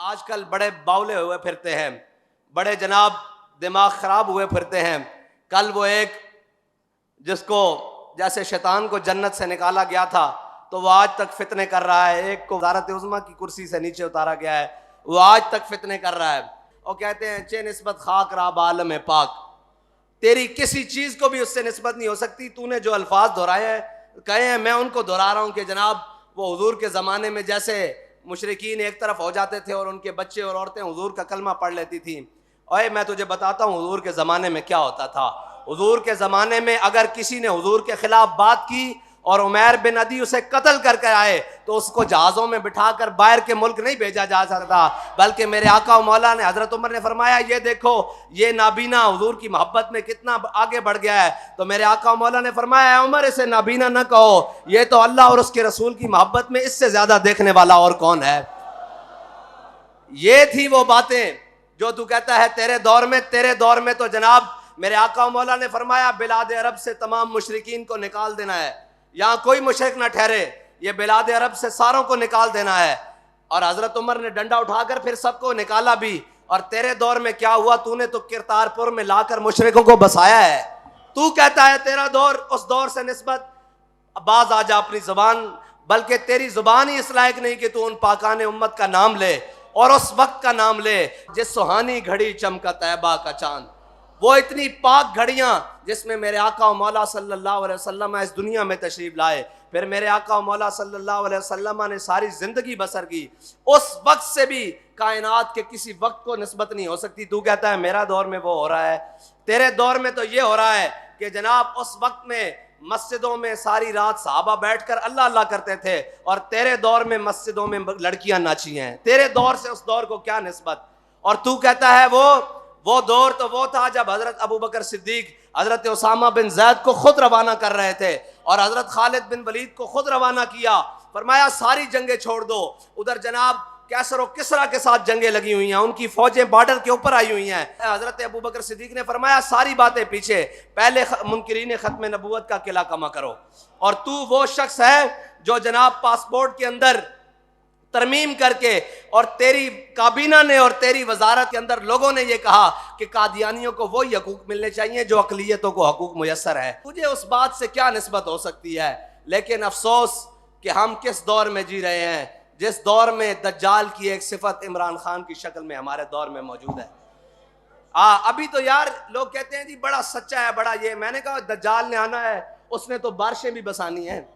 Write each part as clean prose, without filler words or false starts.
आजकल बड़े बावले हुए फिरते हैं, बड़े जनाब दिमाग ख़राब हुए फिरते हैं। कल वो एक जिसको जैसे शैतान को जन्नत से निकाला गया था तो वो आज तक फितने कर रहा है। एक को वज़ारत उज़्मा की कुर्सी से नीचे उतारा गया है, वो आज तक फितने कर रहा है। और कहते हैं चे निस्बत खाक राब आलम पाक, तेरी किसी चीज़ को भी उससे निस्बत नहीं हो सकती। तूने जो अल्फाज दोहराए हैं कहे हैं, मैं उनको दोहरा रहा हूँ कि जनाब वो हुजूर के ज़माने में जैसे मुशरिकीन एक तरफ हो जाते थे और उनके बच्चे और औरतें हुजूर का कलमा पढ़ लेती थी। ओए मैं तुझे बताता हूँ हुजूर के ज़माने में क्या होता था। हुजूर के ज़माने में अगर किसी ने हुजूर के खिलाफ बात की और उमैर बिन अदी उसे कत्ल करके आए तो उसको जहाज़ों में बिठाकर बाहर के मुल्क नहीं भेजा जा सकता, बल्कि मेरे आका और मौला ने हज़रत उमर ने फरमाया ये देखो ये नाबीना हुजूर की मोहब्बत में कितना आगे बढ़ गया है। तो मेरे आका और मौला ने फरमाया उमर इसे नाबीना न कहो, ये तो अल्लाह और उसके रसूल की मोहब्बत में इससे ज़्यादा देखने वाला और कौन है। ये थी वो बातें जो तू कहता है तेरे दौर में तो जनाब मेरे आका और मौला ने फरमाया बिलाद अरब से तमाम मुशरिकीन को निकाल देना है, यहाँ कोई मुशरिक ना ठहरे, ये बिलाद अरब से सारों को निकाल देना है। और हजरत उमर ने डंडा उठाकर फिर सबको निकाला भी। और तेरे दौर में क्या हुआ, तूने तो किरतारपुर में लाकर मुशरिकों को बसाया है। तू कहता है तेरा दौर उस दौर से निस्बत, बाज आ जा अपनी जुबान, बल्कि तेरी जुबान ही इस लायक नहीं कि तू उन पाकाने उम्मत का नाम ले और उस वक्त का नाम ले जिस सुहानी घड़ी चमका तैयबा का चांद। वो इतनी पाक घड़ियां जिसमें मेरे आका और मौला सल्लल्लाहु अलैहि वसल्लम इस दुनिया में तशरीफ लाए, फिर मेरे आका और मौला सल्लल्लाहु अलैहि वसल्लम ने सारी जिंदगी बसर की। उस वक्त से भी कायनात के किसी वक्त को निस्बत नहीं हो सकती। तू कहता है मेरा दौर में वो हो रहा है, तेरे दौर में तो ये हो रहा है कि जनाब उस वक्त में मस्जिदों में सारी रात सहाबा बैठकर अल्लाह अल्लाह करते थे और तेरे दौर में मस्जिदों में लड़कियां नाची हैं। तेरे दौर से उस दौर को क्या निस्बत। और तू कहता है वो दौर तो वो था जब हजरत अबू बकर सिद्दीक हजरत उसामा बिन जैद को खुद रवाना कर रहे थे और हजरत खालिद बिन वलीद को खुद रवाना किया। फरमाया सारी जंगें छोड़ दो। उधर जनाब कैसर और किसरा के साथ जंगें लगी हुई हैं, उनकी फौजें बॉर्डर के ऊपर आई हुई हैं। हजरत अबू बकर सिद्दीक ने फरमाया सारी बातें पीछे, पहले मुनकिरीन खत्म नबूवत का किला कमा करो। और तू वो शख्स है जो जनाब पासपोर्ट के अंदर तरमीम करके और तेरी काबीना ने और तेरी वजारत के अंदर लोगों ने ये कहा कि कादियानियों को वही हकूक मिलने चाहिए जो अकलियतों को हकूक मुयस्सर है। तुझे उस बात से क्या निस्बत हो सकती है। लेकिन अफसोस कि हम किस दौर में जी रहे हैं जिस दौर में दज्जाल की एक सिफत इमरान खान की शक्ल में हमारे दौर में मौजूद है। अभी तो यार लोग कहते हैं जी बड़ा सच्चा है बड़ा ये। मैंने कहा दज्जाल ने आना है, उसने तो बारिशें भी बसानी है,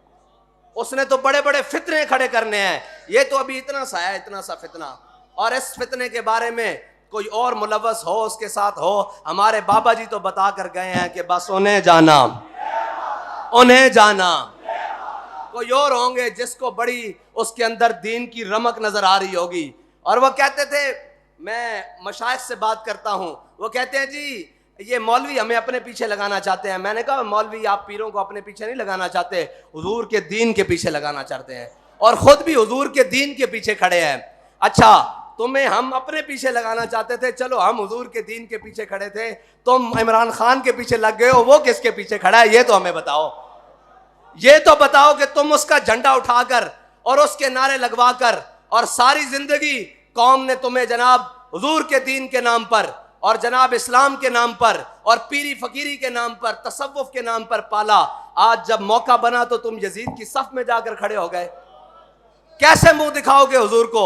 उसने तो बड़े बड़े फितने खड़े करने हैं। ये तो अभी इतना सा है, इतना सा फितना। और इस फितने के बारे में कोई और मुलव्वस हो उसके साथ हो। हमारे बाबा जी तो बता कर गए हैं कि बस उन्हें जाना कोई और होंगे जिसको बड़ी उसके अंदर दीन की रमक नजर आ रही होगी। और वो कहते थे, मैं मशाइख से बात करता हूँ, वो कहते हैं जी ये मौलवी हमें अपने पीछे लगाना चाहते हैं। मैंने कहा मौलवी आप पीरों को अपने पीछे नहीं लगाना चाहते, हुजूर के दीन के पीछे लगाना चाहते हैं और खुद भी हुजूर के दीन के पीछे खड़े हैं। अच्छा तुम्हें हम अपने पीछे लगाना चाहते थे, चलो हम हुजूर के दीन के पीछे खड़े थे, तुम इमरान खान के पीछे लग गए हो, वो किसके पीछे खड़ा है ये तो हमें बताओ। ये तो बताओ कि तुम उसका झंडा उठाकर और उसके नारे लगवा कर और सारी जिंदगी कौम ने तुम्हें जनाब हुजूर के दीन के नाम पर और जनाब इस्लाम के नाम पर और पीरी फकीरी के नाम पर तसव्वुफ के नाम पर पाला। आज जब मौका बना तो तुम यजीद की सफ में जाकर खड़े हो गए। कैसे मुंह दिखाओगे हुजूर को।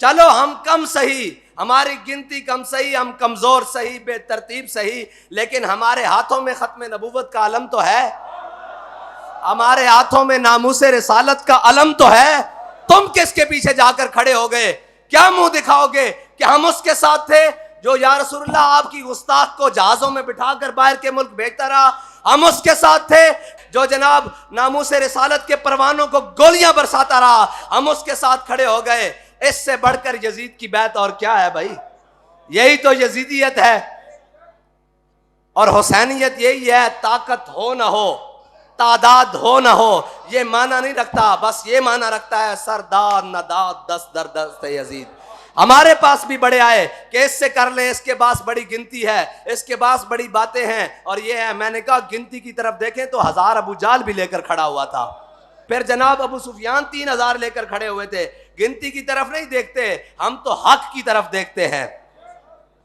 चलो हम कम सही, हमारी गिनती कम सही, हम कमजोर सही, बेतरतीब सही, लेकिन हमारे हाथों में खत्म नबूवत का अलम तो है, हमारे हाथों में नामूसे रिसालत का अलम तो है। तुम किसके पीछे जाकर खड़े हो गए। क्या मुंह दिखाओगे कि हम उसके साथ थे जो या रसूलुल्लाह आपकी गुस्ताख को जहाजों में बिठाकर बाहर के मुल्क भेजता रहा। हम उसके साथ थे जो जनाब नामूसे रिसालत के परवानों को गोलियां बरसाता रहा। हम उसके साथ खड़े हो गए। इससे बढ़कर यजीद की बैत और क्या है भाई। यही तो यजीदियत है और हुसैनियत यही है। ताकत हो ना हो, तादाद हो ना हो, ये माना नहीं रखता, बस ये माना रखता है सरदार नदाद दस दर दस्त यजीद। हमारे पास भी बड़े आए कि इससे कर ले, इसके पास बड़ी गिनती है, इसके पास बड़ी बातें हैं और ये है। मैंने कहा गिनती की तरफ देखें तो 1000 अबू जाल भी लेकर खड़ा हुआ था। फिर जनाब अबू सुफियान 3000 लेकर खड़े हुए थे। गिनती की तरफ नहीं देखते, हम तो हक की तरफ देखते हैं।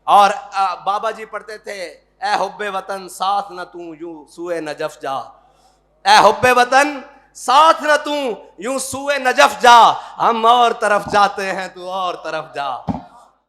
और बाबा जी पढ़ते थे, ए हुब्बे वतन साथ न तू यूं सूए नजफ जा, ए हुब्बे वतन साथ न तू यूं सूए नजफ जा, हम और तरफ जाते हैं तू और तरफ जा।